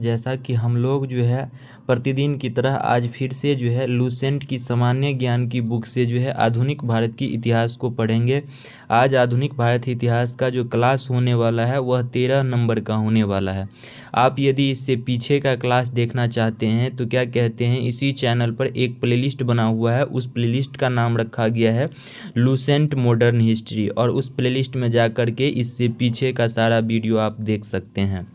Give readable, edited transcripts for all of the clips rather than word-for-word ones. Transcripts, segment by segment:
जैसा कि हम लोग जो है प्रतिदिन की तरह आज फिर से जो है लूसेंट की सामान्य ज्ञान की बुक से जो है आधुनिक भारत की इतिहास को पढ़ेंगे। आज आधुनिक भारत इतिहास का जो क्लास होने वाला है वह 13 नंबर का होने वाला है। आप यदि इससे पीछे का क्लास देखना चाहते हैं तो क्या कहते हैं, इसी चैनल पर एक प्लेलिस्ट बना हुआ है, उस प्लेलिस्ट का नाम रखा गया है लूसेंट मॉडर्न हिस्ट्री, और उस प्लेलिस्ट में जा कर के इससे पीछे का सारा वीडियो आप देख सकते हैं।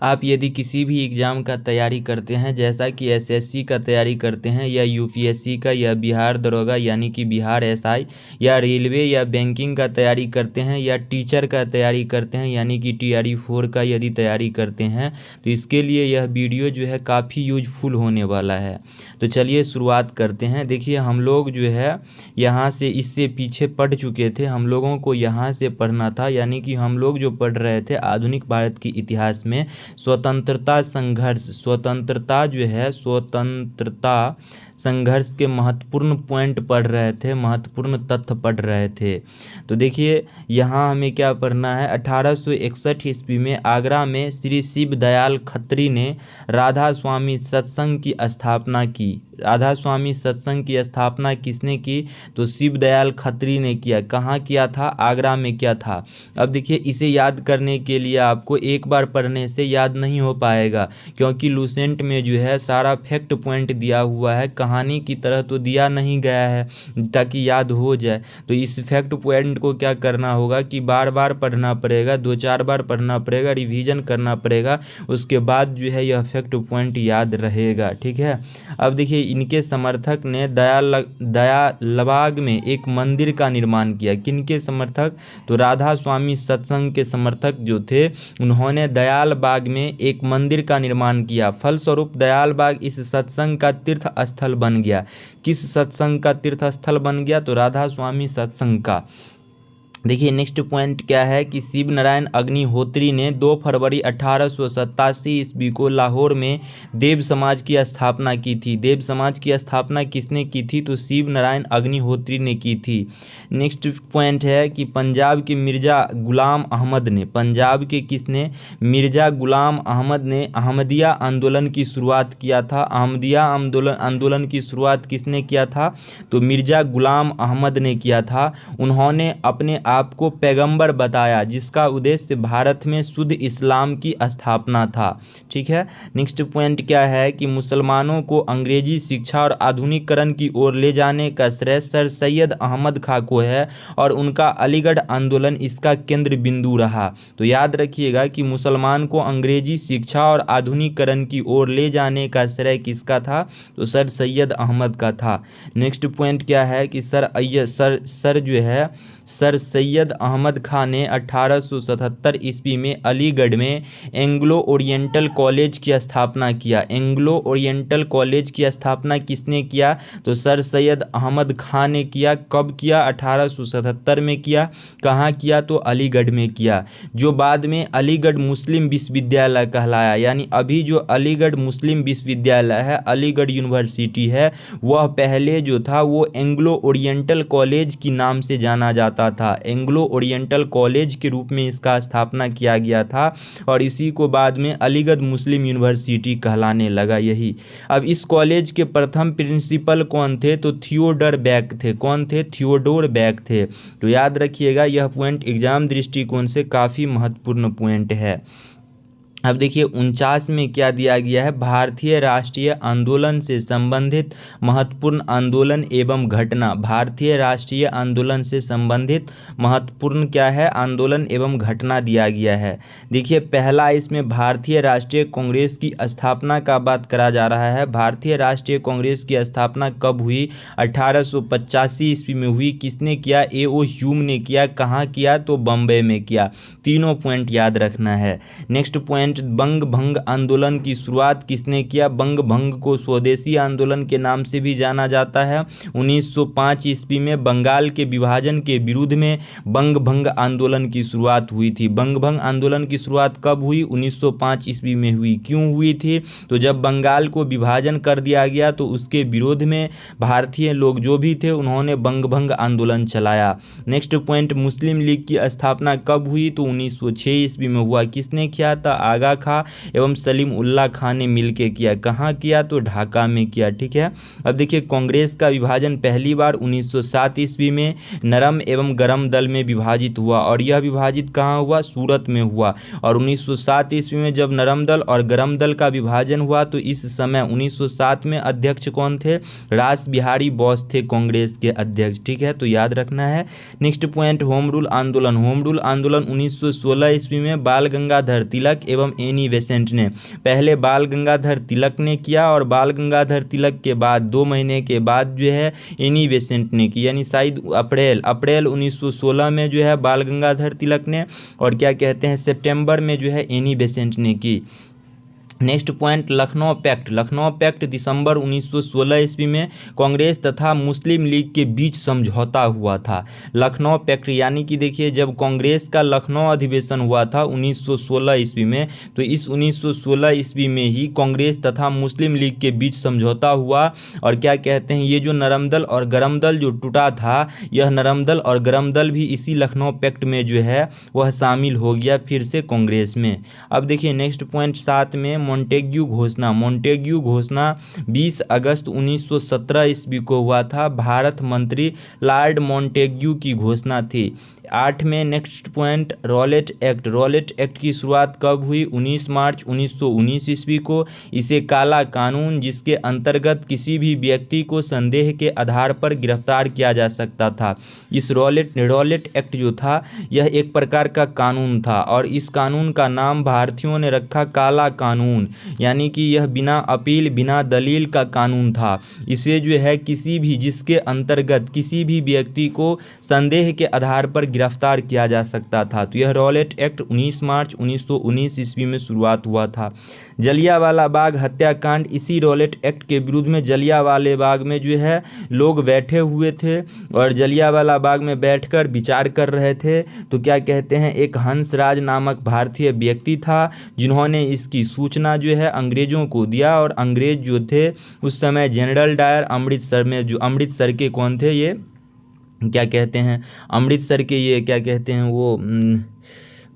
आप यदि किसी भी एग्ज़ाम का तैयारी करते हैं, जैसा कि एसएससी का तैयारी करते हैं या यूपीएससी का या बिहार दरोगा यानी कि बिहार एसआई या रेलवे या बैंकिंग का तैयारी करते हैं या टीचर का तैयारी करते हैं यानी कि टीआरई 4 का यदि तैयारी करते हैं तो इसके लिए यह वीडियो जो है काफ़ी यूजफुल होने वाला है। तो चलिए शुरुआत करते हैं। देखिए हम लोग जो है यहाँ से इससे पीछे पढ़ चुके थे, हम लोगों को यहाँ से पढ़ना था, यानी कि हम लोग जो पढ़ रहे थे आधुनिक भारत की इतिहास में स्वतंत्रता संघर्ष, स्वतंत्रता जो है स्वतंत्रता संघर्ष के महत्वपूर्ण पॉइंट पढ़ रहे थे, महत्वपूर्ण तथ्य पढ़ रहे थे। तो देखिए यहाँ हमें क्या पढ़ना है, 1861 ईस्वी में आगरा में श्री शिव दयाल खत्री ने राधा स्वामी सत्संग की स्थापना की। राधा स्वामी सत्संग की स्थापना किसने की, तो शिव दयाल खत्री ने किया। कहाँ किया था, आगरा में किया था। अब देखिए इसे याद करने के लिए आपको एक बार पढ़ने से याद नहीं हो पाएगा, क्योंकि लूसेंट में जो है सारा फैक्ट पॉइंट दिया हुआ है, कहानी की तरह तो दिया नहीं गया है ताकि याद हो जाए। तो इस फैक्ट पॉइंट को क्या करना होगा कि बार बार पढ़ना पड़ेगा, 2-4 बार पढ़ना पड़ेगा, रिवीजन करना पड़ेगा, उसके बाद जो है यह फैक्ट पॉइंट याद रहेगा। ठीक है। अब देखिए इनके समर्थक ने दयालबाग में एक मंदिर का निर्माण किया। किनके समर्थक, तो राधा स्वामी सत्संग के समर्थक जो थे उन्होंने दयालबाग में एक मंदिर का निर्माण किया। फलस्वरूप दयालबाग इस सत्संग का तीर्थ स्थल बन गया। किस सत्संग का तीर्थ स्थल बन गया, तो राधा स्वामी सत्संग का। देखिए नेक्स्ट पॉइंट क्या है कि शिव नारायण अग्निहोत्री ने 2 फरवरी 1887 ईस्वी को लाहौर में देव समाज की स्थापना की थी। देव समाज की स्थापना किसने की थी, तो शिव नारायण अग्निहोत्री ने की थी। नेक्स्ट पॉइंट है कि पंजाब के मिर्ज़ा गुलाम अहमद ने, पंजाब के किसने, मिर्ज़ा गुलाम अहमद ने अहमदिया आंदोलन की शुरुआत किया था। अहमदिया आंदोलन की शुरुआत किसने किया था, तो मिर्ज़ा गुलाम अहमद ने किया था। उन्होंने अपने आपको पैगंबर बताया, जिसका उद्देश्य भारत में शुद्ध इस्लाम की स्थापना था। ठीक है। नेक्स्ट पॉइंट क्या है कि मुसलमानों को अंग्रेजी शिक्षा और आधुनिकीकरण की ओर ले जाने का श्रेय सर सैयद अहमद खां को है और उनका अलीगढ़ आंदोलन इसका केंद्र बिंदु रहा। तो याद रखिएगा कि मुसलमान को अंग्रेजी शिक्षा और आधुनिकीकरण की ओर ले जाने का श्रेय किसका था, तो सर सैयद अहमद का था। नेक्स्ट पॉइंट क्या है कि सर सैयद अहमद खां ने 1877 ईस्वी में अलीगढ़ में एंग्लो ओरिएंटल कॉलेज की स्थापना किया। एंग्लो ओरिएंटल कॉलेज की स्थापना किसने किया, तो सर सैयद अहमद खां ने किया। कब किया, 1877 में किया। कहाँ किया, तो अलीगढ़ में किया, जो बाद में अलीगढ़ मुस्लिम विश्वविद्यालय कहलाया। यानी अभी जो अलीगढ़ मुस्लिम विश्वविद्यालय है, अलीगढ़ यूनिवर्सिटी है, वह पहले जो था वो एंग्लो ओरिएंटल कॉलेज की नाम से जाना जाता था। एंग्लो ओरिएंटल कॉलेज के रूप में इसका स्थापना किया गया था और इसी को बाद में अलीगढ़ मुस्लिम यूनिवर्सिटी कहलाने लगा। यही अब इस कॉलेज के प्रथम प्रिंसिपल कौन थे, तो थियोडर बैक थे। कौन थे, थियोडोर बैक थे। तो याद रखिएगा यह पॉइंट एग्जाम दृष्टिकोण से काफ़ी महत्वपूर्ण पॉइंट है। अब देखिए 49 में क्या दिया गया है, भारतीय राष्ट्रीय आंदोलन से संबंधित महत्वपूर्ण आंदोलन एवं घटना। भारतीय राष्ट्रीय आंदोलन से संबंधित महत्वपूर्ण क्या है, आंदोलन एवं घटना दिया गया है। देखिए पहला इसमें भारतीय राष्ट्रीय कांग्रेस की स्थापना का बात करा जा रहा है। भारतीय राष्ट्रीय कांग्रेस की स्थापना कब हुई, 1885 ईस्वी में हुई। किसने किया, A.O. ह्यूम ने किया। कहाँ किया, तो बम्बई में किया। तीनों पॉइंट याद रखना है। नेक्स्ट पॉइंट, बंग भंग आंदोलन की शुरुआत किसने किया। बंग भंग को स्वदेशी आंदोलन के नाम से भी जाना जाता है। 1905 ईस्वी में बंगाल के विभाजन के विरुद्ध में बंग भंग आंदोलन की शुरुआत हुई थी। बंग भंग आंदोलन की शुरुआत कब हुई, 1905 ईस्वी में हुई। क्यों हुई थी, तो जब बंगाल को विभाजन कर दिया गया तो उसके विरोध में भारतीय लोग जो भी थे उन्होंने बंग भंग आंदोलन चलाया। नेक्स्ट पॉइंट, मुस्लिम लीग की स्थापना कब हुई, तो 1906 ईस्वी में हुआ। किसने किया था, आगा खां एवं सलीम उल्लाह खां ने मिलकर किया। कहाँ किया? तो ढाका में किया। ठीक है, अब देखिए कांग्रेस का विभाजन पहली बार 1907 ईस्वी में नरम एवं गरम दल में विभाजित हुआ और यह विभाजित कहाँ हुआ? सूरत में हुआ। और 1907 ईस्वी में जब नरम दल और गरम दल का विभाजन हुआ तो इस समय 1907 में अध्यक्ष कौन थे? रास बिहारी बोस थे कांग्रेस के अध्यक्ष। ठीक है, तो याद रखना है। नेक्स्ट पॉइंट, होम रूल आंदोलन। होम रूल आंदोलन 1916 ईस्वी में बाल गंगाधर तिलक एवं एनी बेसेंट ने, पहले बाल गंगाधर तिलक ने किया और बाल गंगाधर तिलक के बाद 2 महीने के बाद जो है एनी बेसेंट ने की, यानी शायद अप्रैल 1916 में जो है बाल गंगाधर तिलक ने और क्या कहते हैं सितंबर में जो है एनी बेसेंट ने की। Next point, Lucknow pact. Lucknow pact दिसंबर 1916 ईस्वी में कांग्रेस तथा मुस्लिम लीग के बीच समझौता हुआ था। लखनऊ पैक्ट यानी कि देखिए जब कांग्रेस का लखनऊ अधिवेशन हुआ था 1916 ईस्वी में, तो इस 1916 ईस्वी में ही कांग्रेस तथा मुस्लिम लीग के बीच समझौता हुआ और क्या कहते हैं ये जो नरम दल और गरम दल जो टूटा था, यह नरम दल और गरम दल भी इसी लखनऊ पैक्ट में जो है वह शामिल हो गया फिर से कांग्रेस में। अब देखिए नेक्स्ट पॉइंट 7 में मोंटेग्यू घोषणा। मोंटेग्यू घोषणा 20 अगस्त 1917 ईस्वी को हुआ था। भारत मंत्री लॉर्ड मोंटेग्यू की घोषणा थी। 8 में next point, Rowlatt act. Rowlatt act की शुरुआत कब हुई? 19 मार्च 1919 ईस्वी को। इसे काला कानून जिसके अंतर्गत किसी भी व्यक्ति को संदेह के आधार पर गिरफ्तार किया जा सकता था। इस रॉलेट एक्ट जो था यह एक प्रकार का कानून था और इस कानून का नाम भारतीयों ने रखा काला कानून, यानी कि यह बिना अपील बिना दलील का कानून था। इसे जो है किसी भी जिसके अंतर्गत किसी भी व्यक्ति को संदेह के आधार पर गिरफ्तार किया जा सकता था। तो यह रॉलेट एक्ट 19 मार्च 1919 ईस्वी में शुरुआत हुआ था। जलियांवाला बाग हत्याकांड, इसी रॉलेट एक्ट के विरुद्ध में जलियांवाला बाग में जो है लोग बैठे हुए थे और जलियांवाला बाग में बैठकर विचार कर रहे थे। तो क्या कहते हैं एक हंसराज नामक भारतीय व्यक्ति था जिन्होंने इसकी सूचना जो है अंग्रेजों को दिया और अंग्रेज जो थे उस समय जनरल डायर अमृतसर में, जो अमृतसर के कौन थे ये क्या कहते हैं अमृतसर के ये क्या कहते हैं वो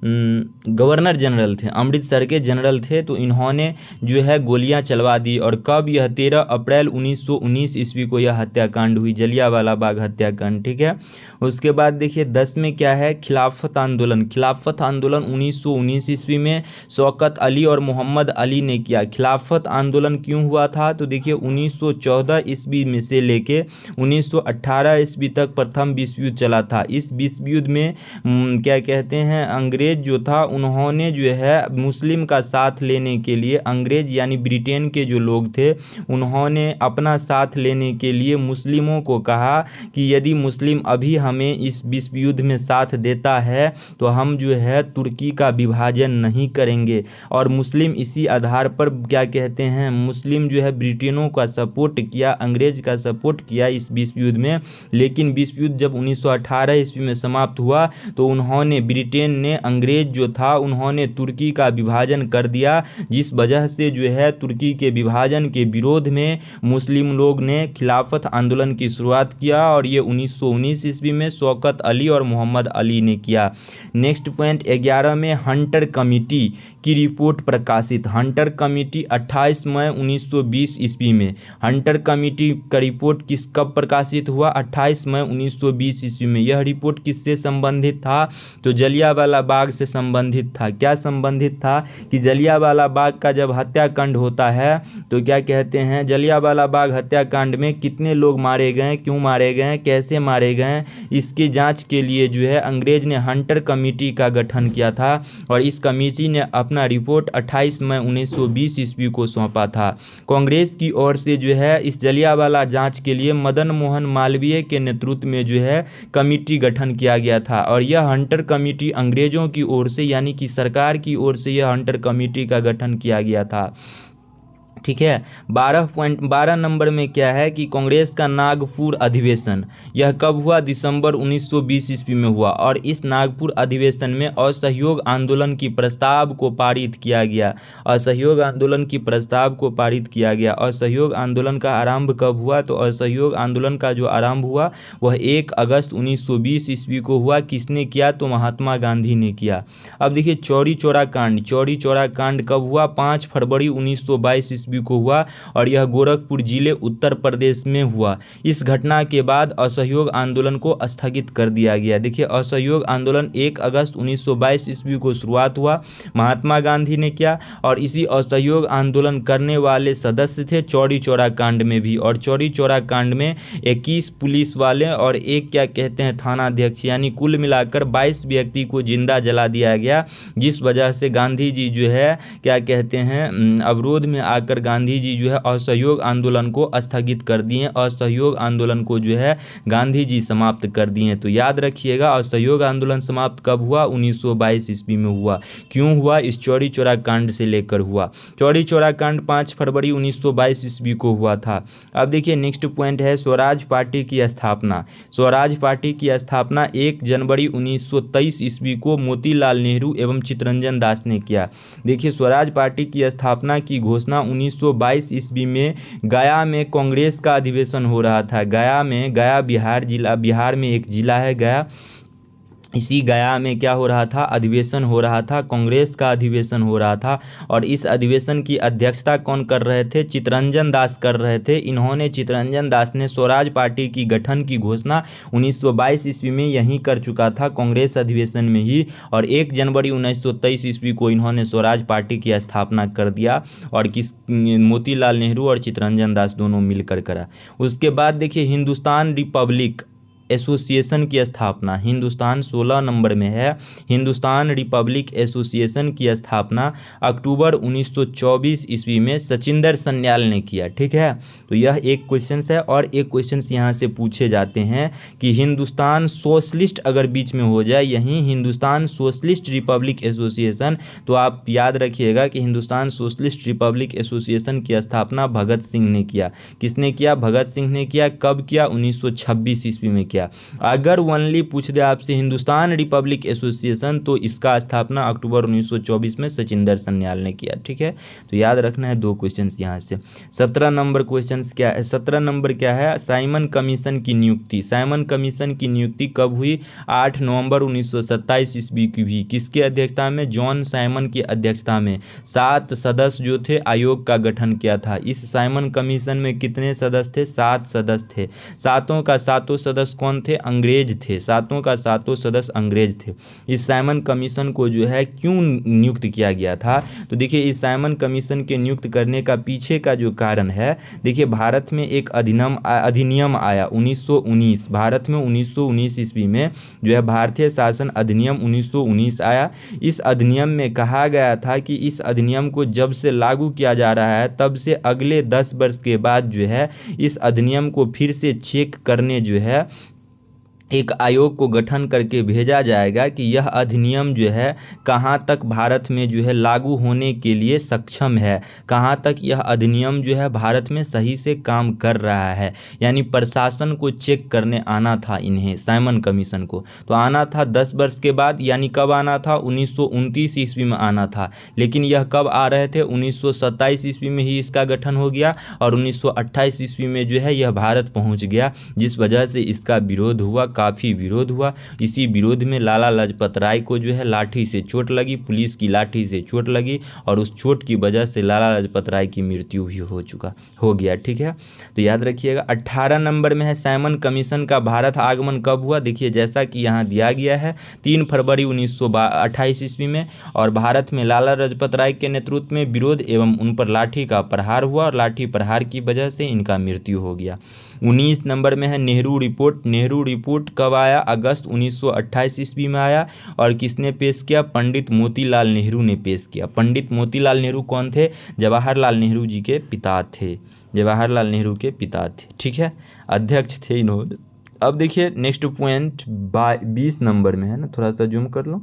गवर्नर जनरल थे, अमृतसर के जनरल थे। तो इन्होंने जो है गोलियां चलवा दी और कब? यह 13 अप्रैल 1919 ईस्वी को यह हत्याकांड हुई, जलियांवाला बाग हत्याकांड। ठीक है, उसके बाद देखिए 10 में क्या है? खिलाफत आंदोलन। खिलाफत आंदोलन 1919 ईस्वी में शौकत अली और मोहम्मद अली ने किया। खिलाफत आंदोलन क्यों हुआ था? तो देखिए 1914 ईस्वी में से लेके 1918 ईस्वी तक प्रथम विश्व युद्ध चला था। इस विश्व युद्ध में क्या कहते हैं अंग्रेज जो था उन्होंने जो है मुस्लिम का साथ लेने के लिए, अंग्रेज यानी ब्रिटेन के जो लोग थे उन्होंने अपना साथ लेने के लिए मुस्लिमों को कहा कि यदि मुस्लिम अभी हमें इस विश्व युद्ध में साथ देता है तो हम जो है तुर्की का विभाजन नहीं करेंगे। और मुस्लिम इसी आधार पर क्या कहते हैं मुस्लिम जो है ब्रिटेनों का सपोर्ट किया, अंग्रेज का सपोर्ट किया इस विश्व युद्ध में। लेकिन विश्व युद्ध जब 1918 ईस्वी में समाप्त हुआ तो उन्होंने ब्रिटेन ने अंग्रेज जो था उन्होंने तुर्की का विभाजन कर दिया, जिस वजह से जो है तुर्की के विभाजन के विरोध में मुस्लिम लोग ने खिलाफत आंदोलन की शुरुआत किया और ये 1919 ईस्वी में शौकत अली और मोहम्मद अली ने किया। नेक्स्ट पॉइंट 11 में हंटर कमेटी की रिपोर्ट प्रकाशित। हंटर कमेटी 28 मई 1920 ईस्वी में, हंटर कमेटी का रिपोर्ट कब प्रकाशित हुआ? 28 मई 1920 ईस्वी में। यह रिपोर्ट किससे संबंधित था? तो जलियांवाला बाग से संबंधित था। क्या संबंधित था? कि जलियांवाला बाग का जब हत्याकांड होता है तो क्या कहते हैं जलियांवाला बाग हत्याकांड में कितने लोग मारे गए, क्यों मारे गए, कैसे मारे गए, इसकी जांच के लिए जो है अंग्रेज ने हंटर कमेटी का गठन किया था और इस कमेटी ने अपना रिपोर्ट 28 मई 1920 ईस्वी को सौंपा था। कांग्रेस की ओर से जो है इस जलियांवाला जांच के लिए मदन मोहन मालवीय के नेतृत्व में जो है कमेटी गठन किया गया था और यह हंटर कमेटी अंग्रेजों की ओर से यानी कि सरकार की ओर से यह हंटर कमेटी का गठन किया गया था। ठीक है। 12 नंबर में क्या है कि कांग्रेस का नागपुर अधिवेशन, यह कब हुआ? दिसंबर 1920 ईस्वी में हुआ। और इस नागपुर अधिवेशन में असहयोग आंदोलन की प्रस्ताव को पारित किया गया। असहयोग आंदोलन की प्रस्ताव को पारित किया गया। असहयोग आंदोलन का आरंभ कब हुआ? तो असहयोग आंदोलन का जो आरंभ हुआ वह 1 अगस्त 1920 ईस्वी को हुआ। किसने किया? तो महात्मा गांधी ने किया। अब देखिए चौरी चौरा कांड, चौरी चौरा कांड कब हुआ? 5 फरवरी 1922 ईस्वी को हुआ और यह गोरखपुर जिले उत्तर प्रदेश में हुआ। इस घटना के बाद असहयोग आंदोलन को स्थगित कर दिया गया। देखिए असहयोग आंदोलन 1 अगस्त 1922 ईस्वी को शुरुआत हुआ, महात्मा गांधी ने किया। और इसी असहयोग आंदोलन करने वाले सदस्य थे चौरी चौरा कांड में भी। और चौरी चौरा कांड में 21 पुलिस वाले और एक क्या कहते हैं थानाध्यक्ष, यानी कुल मिलाकर 22 व्यक्ति को जिंदा जला दिया गया। जिस वजह से गांधी जी जो है क्या कहते हैं अवरोध में आकर गांधी जी जो है असहयोग आंदोलन को स्थगित कर दिए। असहयोग आंदोलन को जो है गांधी जी समाप्त कर दिए। तो याद रखिएगा असहयोग आंदोलन समाप्त कब हुआ? 1922 ईस्वी में हुआ। क्यों हुआ? इस चौरी चौरा कांड से लेकर हुआ। चौरी चौरा कांड 5 फरवरी 1922 ईस्वी को हुआ था। अब देखिए नेक्स्ट पॉइंट है स्वराज पार्टी की स्थापना। स्वराज पार्टी की स्थापना 1 जनवरी 1923 ईस्वी को मोतीलाल नेहरू एवं चित्तरंजन दास ने किया। देखिए स्वराज पार्टी की स्थापना की घोषणा 1922 ईस्वी में गया में कांग्रेस का अधिवेशन हो रहा था। गया में, गया बिहार जिला, बिहार में एक जिला है गया। इसी गया में क्या हो रहा था? अधिवेशन हो रहा था, कांग्रेस का अधिवेशन हो रहा था। और इस अधिवेशन की अध्यक्षता कौन कर रहे थे? चित्तरंजन दास कर रहे थे। इन्होंने, चित्तरंजन दास ने स्वराज पार्टी की गठन की घोषणा 1922 ईस्वी में यहीं कर चुका था, कांग्रेस अधिवेशन में ही। और 1 जनवरी 1923 ईस्वी को इन्होंने स्वराज पार्टी की स्थापना कर दिया। और मोतीलाल नेहरू और चित्तरंजन दास दोनों मिलकर करा। उसके बाद देखिए हिंदुस्तान रिपब्लिक एसोसिएशन की स्थापना, हिंदुस्तान 16 नंबर में है। हिंदुस्तान रिपब्लिक एसोसिएशन की स्थापना अक्टूबर 1924 ईस्वी में सचिंदर सन्याल ने किया। ठीक है, तो यह एक क्वेश्चन है। और एक क्वेश्चन यहाँ से पूछे जाते हैं कि हिंदुस्तान सोशलिस्ट अगर बीच में हो जाए, यहीं हिंदुस्तान सोशलिस्ट रिपब्लिक एसोसिएशन, तो आप याद रखिएगा कि हिंदुस्तान सोशलिस्ट रिपब्लिक एसोसिएशन की स्थापना भगत सिंह ने किया। किसने किया? भगत सिंह ने किया। कब किया? 1926 ईस्वी में किया। अगर ओनली पूछ दे आपसे हिंदुस्तान रिपब्लिक एसोसिएशन, तो इसका स्थापना अक्टूबर 1924 में सचिंदर सन्याल ने किया। ठीक है, तो याद रखना है 2 क्वेश्चंस यहाँ से। 17 नंबर क्वेश्चंस क्या है? 17 नंबर क्या है? साइमन कमीशन की नियुक्ति। साइमन कमीशन की नियुक्ति कब हुई? 8 नवंबर 1927 ईस्वी की हुई। किसकी अध्यक्षता में? जॉन साइमन की अध्यक्षता में। 7 सदस्य जो थे आयोग का गठन किया था। इस साइमन कमीशन में कितने सदस्य थे? 7 सदस्य थे। सातों का सातों सदस्य कौन थे? अंग्रेज थे। सातों का सातों सदस्य अंग्रेज थे। इस साइमन कमीशन को जो है क्यों नियुक्त किया गया था? तो देखिए इस साइमन कमीशन के नियुक्त करने का पीछे का जो कारण है, देखिए भारत में एक अधिनियम आया 1919। भारत में 1919 ईस्वी में जो है भारतीय शासन अधिनियम 1919 आया। इस अधिनियम में कहा गया था कि इस अधिनियम को जब से लागू किया जा रहा है तब से अगले 10 वर्ष के बाद जो है इस अधिनियम को फिर से चेक करने जो है एक आयोग को गठन करके भेजा जाएगा कि यह अधिनियम जो है कहाँ तक भारत में जो है लागू होने के लिए सक्षम है, कहाँ तक यह अधिनियम जो है भारत में सही से काम कर रहा है। यानी प्रशासन को चेक करने आना था इन्हें, साइमन कमीशन को। तो आना था 10 वर्ष के बाद, यानी कब आना था? 1929 ईस्वी में आना था। लेकिन यह कब आ रहे थे? 1927 ईस्वी में ही इसका गठन हो गया और 1928 ईस्वी में जो है यह भारत पहुँच गया, जिस वजह से इसका विरोध हुआ, काफ़ी विरोध हुआ। इसी विरोध में लाला लाजपत राय को जो है लाठी से चोट लगी, पुलिस की लाठी से चोट लगी और उस चोट की वजह से लाला लाजपत राय की मृत्यु भी हो गया। ठीक है, तो याद रखिएगा। 18 नंबर में है साइमन कमीशन का भारत आगमन कब हुआ? देखिए जैसा कि यहाँ दिया गया है 3 फरवरी 1928 ईस्वी में। और भारत में लाला लाजपत राय के नेतृत्व में विरोध एवं उन पर लाठी का प्रहार हुआ और लाठी प्रहार की वजह से इनका मृत्यु हो गया। 19 नंबर में है नेहरू रिपोर्ट। नेहरू रिपोर्ट कब आया? अगस्त 1928 ईस्वी में आया। और किसने पेश किया? पंडित मोतीलाल नेहरू ने पेश किया। पंडित मोतीलाल नेहरू कौन थे? जवाहरलाल नेहरू जी के पिता थे। जवाहरलाल नेहरू के पिता थे। ठीक है, अध्यक्ष थे इन्होंने। अब देखिए नेक्स्ट पॉइंट 20 नंबर में है ना, थोड़ा सा जूम कर लो।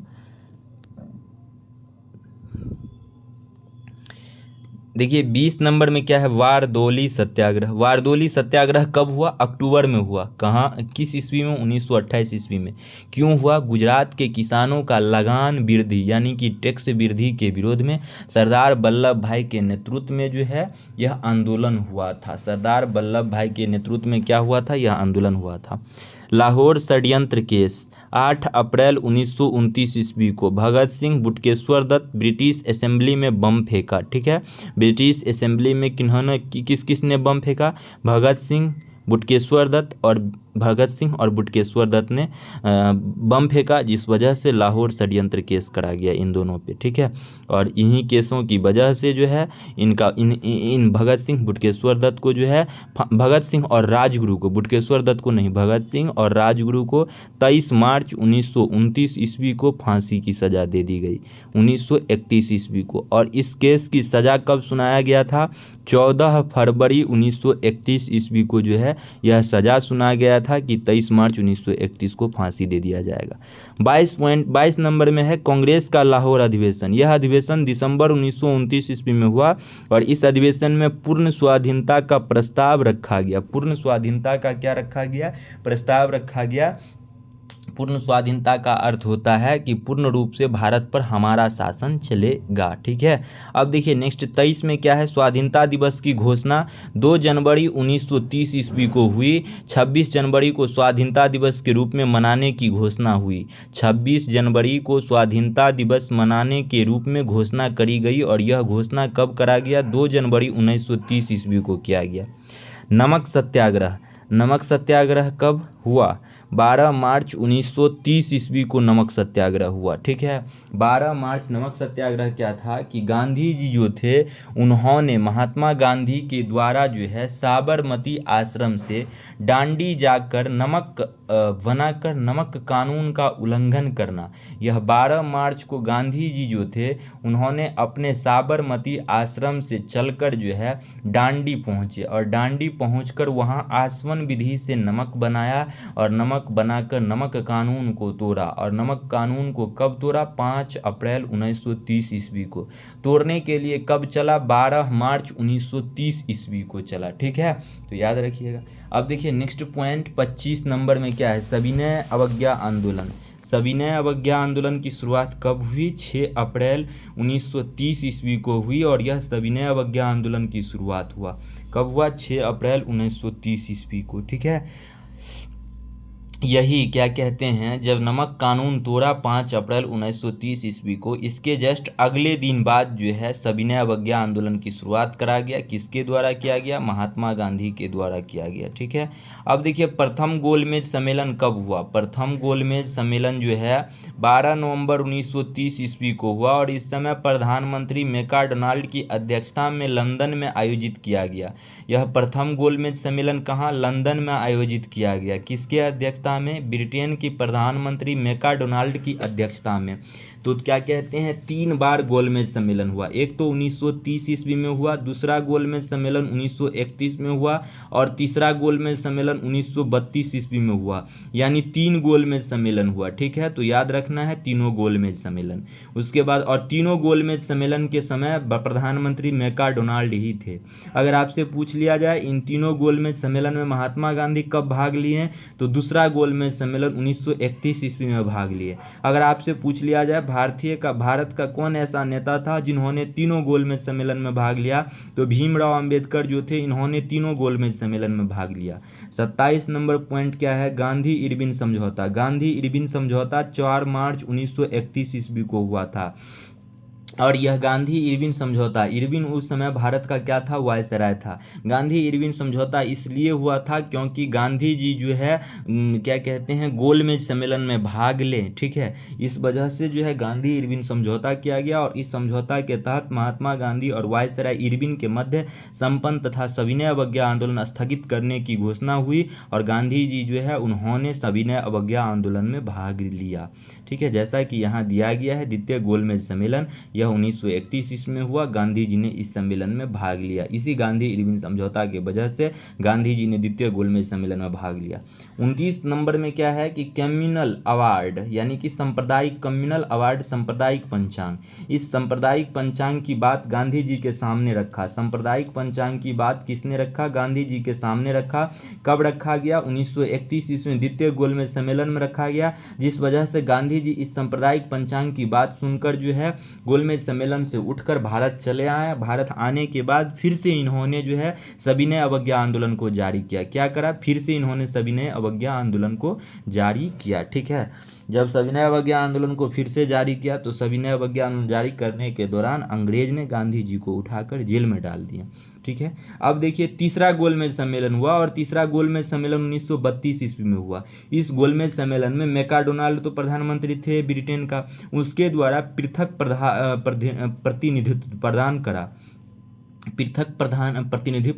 देखिए 20 नंबर में क्या है, वारदोली सत्याग्रह। वारदोली सत्याग्रह कब हुआ? अक्टूबर में हुआ। कहाँ, किस ईस्वी में? 1928 ईस्वी में। क्यों हुआ? गुजरात के किसानों का लगान वृद्धि यानी कि टैक्स वृद्धि के विरोध में सरदार वल्लभ भाई के नेतृत्व में जो है यह आंदोलन हुआ था। सरदार वल्लभ भाई के नेतृत्व में क्या हुआ था? यह आंदोलन हुआ था। लाहौर षड्यंत्र केस, 8 अप्रैल 1929 ईस्वी को भगत सिंह बुटकेश्वर दत्त ब्रिटिश असेंबली में बम फेंका। ठीक है, ब्रिटिश असेंबली में किस किस ने बम फेंका? भगत सिंह, बुटकेश्वर दत्त और भगत सिंह और बुटकेश्वर दत्त ने बम फेंका, जिस वजह से लाहौर षड्यंत्र केस करा गया इन दोनों पे। ठीक है, और इन्हीं केसों की वजह से जो है इन भगत सिंह बुटकेश्वर दत्त को जो है भगत सिंह और राजगुरु को, बुटकेश्वर दत्त को नहीं, भगत सिंह और राजगुरु को 23 मार्च 1929 ईस्वी को फांसी की सज़ा दे दी गई, 1931 ईस्वी को। और इस केस की सज़ा कब सुनाया गया था? 14 फरवरी 1931 ईस्वी को जो है यह सज़ा सुना गया था कि 23 मार्च 1931 को फांसी दे दिया जाएगा। 22 नंबर में है कांग्रेस का लाहौर अधिवेशन। यह अधिवेशन दिसंबर 1929 ईस्वी में हुआ और इस अधिवेशन में पूर्ण स्वाधीनता का प्रस्ताव रखा गया। पूर्ण स्वाधीनता का क्या रखा गया? प्रस्ताव रखा गया। पूर्ण स्वाधीनता का अर्थ होता है कि पूर्ण रूप से भारत पर हमारा शासन चलेगा। ठीक है, अब देखिए नेक्स्ट 23 में क्या है? स्वाधीनता दिवस की घोषणा 2 जनवरी 1930 ईस्वी को हुई। 26 जनवरी को स्वाधीनता दिवस के रूप में मनाने की घोषणा हुई। 26 जनवरी को स्वाधीनता दिवस मनाने के रूप में घोषणा करी गई और यह घोषणा कब करा गया? 2 जनवरी 1930 ईस्वी को किया गया। नमक सत्याग्रह, नमक सत्याग्रह कब हुआ? 12 मार्च 1930 ईस्वी को नमक सत्याग्रह हुआ। ठीक है, 12 मार्च नमक सत्याग्रह क्या था कि गांधी जी जो थे उन्होंने महात्मा गांधी के द्वारा जो है साबरमती आश्रम से डांडी जाकर नमक बनाकर नमक कानून का उल्लंघन करना। यह 12 मार्च को गांधी जी जो थे उन्होंने अपने साबरमती आश्रम से चलकर जो है डांडी पहुँचे और डांडी पहुँचकर वहाँ आसवन विधि से नमक बनाया और नमक बनाकर नमक कानून को तोड़ा। और नमक कानून को कब तोड़ा? 5 अप्रैल 1930 ईस्वी को। तोड़ने के लिए कब चला? 12 मार्च 1930 ईस्वी को चला। ठीक है, तो याद रखिएगा। अब देखिए नेक्स्ट पॉइंट 25 नंबर में क्या है? सविनय अवज्ञा आंदोलन। सविनय अवज्ञा आंदोलन की शुरुआत कब हुई? 6 अप्रैल 1930 ईस्वी को हुई और यह सविनय अवज्ञा आंदोलन की शुरुआत हुआ कब हुआ? 6 अप्रैल 1930 ईस्वी को। ठीक है, यही क्या कहते हैं, जब नमक कानून तोड़ा 5 अप्रैल 1930 ईस्वी को, इसके जस्ट अगले दिन बाद जो है सविनय अवज्ञा आंदोलन की शुरुआत करा गया। किसके द्वारा किया गया? महात्मा गांधी के द्वारा किया गया। ठीक है, अब देखिए प्रथम गोलमेज सम्मेलन कब हुआ? प्रथम गोलमेज सम्मेलन जो है 12 नवंबर 1930 ईस्वी को हुआ और इस समय प्रधानमंत्री मैकडोनाल्ड की अध्यक्षता में लंदन में आयोजित किया गया। यह प्रथम गोलमेज सम्मेलन कहाँ? लंदन में आयोजित किया गया। किसके अध्यक्षता में? ब्रिटेन की प्रधानमंत्री मैकडोनाल्ड की अध्यक्षता में। तो क्या कहते हैं, 3 बार गोलमेज सम्मेलन हुआ। एक तो 1930 ईस्वी में हुआ, दूसरा गोलमेज सम्मेलन 1931 में हुआ और तीसरा गोलमेज सम्मेलन 1932 ईस्वी में हुआ। यानी 3 गोलमेज सम्मेलन हुआ। ठीक है, तो याद रखना है तीनों गोलमेज सम्मेलन। उसके बाद और तीनों गोलमेज सम्मेलन के समय प्रधानमंत्री मैकडोनाल्ड ही थे। अगर आपसे पूछ लिया जाए इन तीनों गोलमेज सम्मेलन में महात्मा गांधी कब भाग लिए, तो दूसरा गोलमेज सम्मेलन 1931 ईस्वी में भाग लिए। अगर आपसे पूछ लिया जाए भारत का कौन ऐसा नेता था जिन्होंने तीनों गोलमेज सम्मेलन में भाग लिया, तो भीमराव अंबेडकर जो थे इन्होंने तीनों गोलमेज सम्मेलन में भाग लिया। 27 नंबर पॉइंट क्या है? गांधी इरविन समझौता। गांधी इरविन समझौता 4 मार्च 1931 ईस्वी को हुआ था और यह गांधी इरविन समझौता, इरविन उस समय भारत का क्या था? वायसराय था। गांधी इरविन समझौता इसलिए हुआ था क्योंकि गांधी जी जो है क्या कहते हैं गोलमेज सम्मेलन में भाग लें। ठीक है, इस वजह से जो है गांधी इरविन समझौता किया गया और इस समझौता के तहत महात्मा गांधी और वायसराय इरविन के मध्य संपन्न तथा सविनय अवज्ञा आंदोलन स्थगित करने की घोषणा हुई और गांधी जी जो है उन्होंने सविनय अवज्ञा आंदोलन में भाग लिया। ठीक है, जैसा कि यहाँ दिया गया है द्वितीय गोलमेज सम्मेलन यह 1931 ईस्वी में हुआ। गांधी जी ने इस सम्मेलन में भाग लिया। इसी गांधी इरविन समझौता के वजह से गांधी जी ने द्वितीय गोलमेज सम्मेलन में भाग लिया। 29 नंबर में क्या है कि कम्युनल अवार्ड, यानी कि सांप्रदायिक कम्युनल अवार्ड, सांप्रदायिक पंचांग। इस सांप्रदायिक पंचांग की बात गांधी जी के सामने रखा। सांप्रदायिक पंचांग की बात किसने रखा? गांधी जी के सामने रखा। कब रखा गया? 1931 ईस्वी में द्वितीय गोलमेज सम्मेलन में रखा गया, जिस वजह से गांधी जी इस सांप्रदायिक पंचांग की बात सुनकर जो है गोलमेज सम्मेलन से उठकर भारत चले आए। भारत आने के बाद फिर से इन्होंने जो है सविनय अवज्ञा आंदोलन को जारी किया। क्या करा? फिर से इन्होंने सविनय अवज्ञा आंदोलन को जारी किया। ठीक है, जब सविनय अवज्ञा आंदोलन को फिर से जारी किया तो सविनय अवज्ञा आंदोलन जारी करने के दौरान अंग्रेज ने गांधी जी को उठाकर जेल में डाल दिया। ठीक है, अब देखिए तीसरा गोलमेज सम्मेलन हुआ और तीसरा गोलमेज सम्मेलन 1932 ईस्वी में हुआ। इस गोलमेज सम्मेलन में मैकडोनाल्ड तो प्रधानमंत्री थे ब्रिटेन का, उसके द्वारा पृथक प्रतिनिधित्व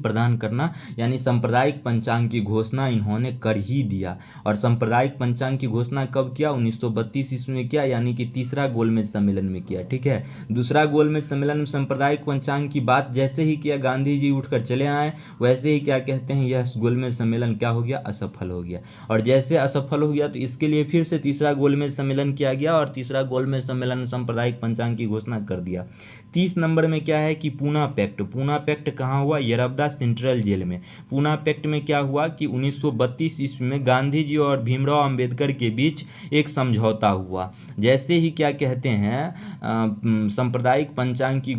प्रदान करना, यानी सांप्रदायिक पंचांग की घोषणा इन्होंने कर ही दिया। और सांप्रदायिक पंचांग की घोषणा कब किया? 1932 ईस्वी में किया, यानी कि तीसरा गोलमेज सम्मेलन में किया। ठीक है, दूसरा गोलमेज सम्मेलन में सांप्रदायिक पंचांग की बात जैसे ही किया, गांधी जी उठकर चले आए, वैसे ही क्या कहते हैं, यह गोलमेज सम्मेलन क्या हो गया? असफल हो गया। और जैसे असफल हो गया तो इसके लिए फिर से तीसरा गोलमेज सम्मेलन किया गया और तीसरा गोलमेज सम्मेलन में सांप्रदायिक पंचांग की घोषणा कर दिया। 30 नंबर में क्या है कि पूना पैक्ट। पूना पैक्ट कहाँ हुआ? यरबदा सेंट्रल जेल में। पूना पैक्ट में क्या हुआ कि 1932 ईस्वी में गांधी जी और भीमराव अंबेडकर के बीच एक समझौता हुआ। जैसे ही क्या कहते हैं सांप्रदायिक पंचांग की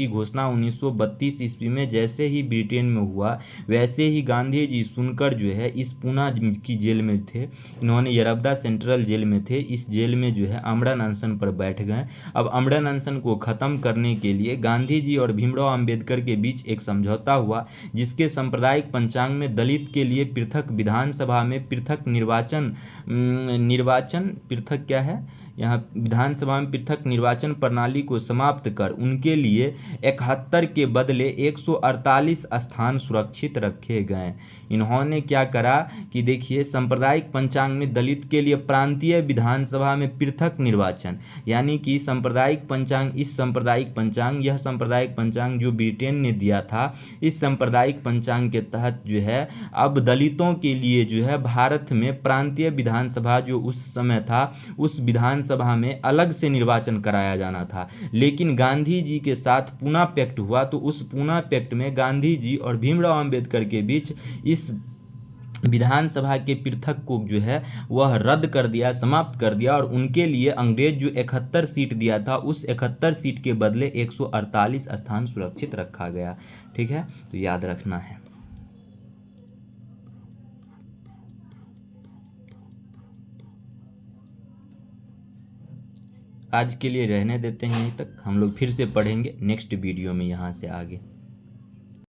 घोषणा 1932 ईस्वी में जैसे ही ब्रिटेन में हुआ, वैसे ही गांधी जी सुनकर जो है इस पूना की जेल में थे, इन्होंने यरबदा सेंट्रल जेल में थे, इस जेल में जो है अमरण अनशन पर बैठ गए। अब अमरण अनशन को खत्म करने के लिए गांधी जी और भीमराव अंबेडकर के बीच एक समझौता हुआ, जिसके सांप्रदायिक पंचांग में दलित के लिए पृथक विधानसभा में पृथक पृथक क्या है यहाँ विधानसभा में पृथक निर्वाचन प्रणाली को समाप्त कर उनके लिए 71 के बदले 148 स्थान सुरक्षित रखे गए। इन्होंने क्या करा कि देखिए सांप्रदायिक पंचांग में दलित के लिए प्रांतीय विधानसभा में पृथक निर्वाचन, यानी कि सांप्रदायिक पंचांग, यह सांप्रदायिक पंचांग जो ब्रिटेन ने दिया था, इस सांप्रदायिक पंचांग के तहत जो है अब दलितों के लिए जो है भारत में प्रांतीय विधानसभा जो उस समय था, उस विधानसभा में अलग से निर्वाचन कराया जाना था। लेकिन गांधी जी के साथ पूना पैक्ट हुआ, तो उस पूना पैक्ट में गांधी जी और भीमराव अंबेडकर के बीच इस विधानसभा के पृथक को जो है वह रद्द कर दिया, समाप्त कर दिया, और उनके लिए अंग्रेज जो 71 सीट दिया था, उस 71 सीट के बदले 148 स्थान सुरक्षित रखा गया। ठीक है, तो याद रखना है। आज के लिए रहने देते हैं यहीं तक, हम लोग फिर से पढ़ेंगे नेक्स्ट वीडियो में यहाँ से आगे।